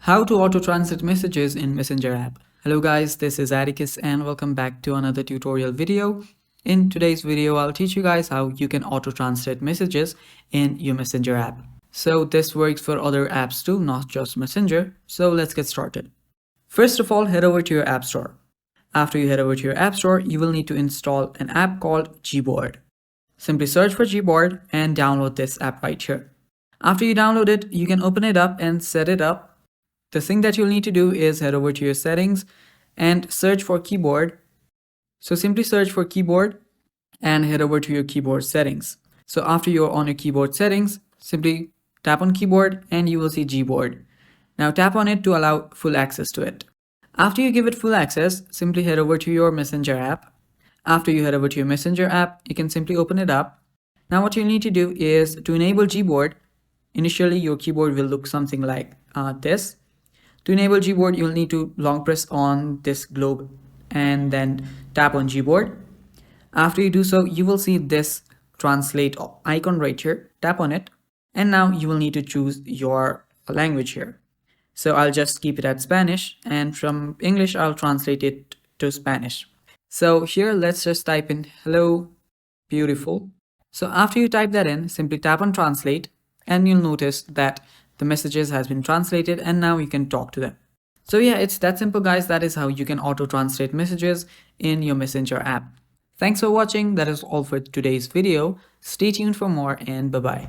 How to auto-translate messages in Messenger app. Hello guys, this is Atticus and welcome back to another tutorial video. In today's video, I'll teach you guys how you can auto-translate messages in your Messenger app. So this works for other apps too, not just Messenger. So let's get started. First of all, head over to your App Store. After you head over to your App Store, you will need to install an app called Gboard. Simply search for Gboard and download this app right here. After you download it, you can open it up and set it up. The thing that you'll need to do is head over to your settings and search for keyboard. So simply search for keyboard and head over to your keyboard settings. So after you're on your keyboard settings, simply tap on keyboard and you will see Gboard. Now tap on it to allow full access to it. After you give it full access, simply head over to your Messenger app. After you head over to your Messenger app, you can simply open it up. Now what you need to do is to enable Gboard. Initially, your keyboard will look something like this. To enable Gboard, you'll need to long press on this globe and then tap on Gboard. After you do so, you will see this translate icon right here. Tap on it. And now you will need to choose your language here. So I'll just keep it at Spanish, and from English, I'll translate it to Spanish. So here, let's just type in hello, beautiful. So after you type that in, simply tap on translate and you'll notice that the messages has been translated and now you can talk to them. So yeah, it's that simple guys. That is how you can auto translate messages in your Messenger app. Thanks for watching. That is all for today's video. Stay tuned for more and bye bye.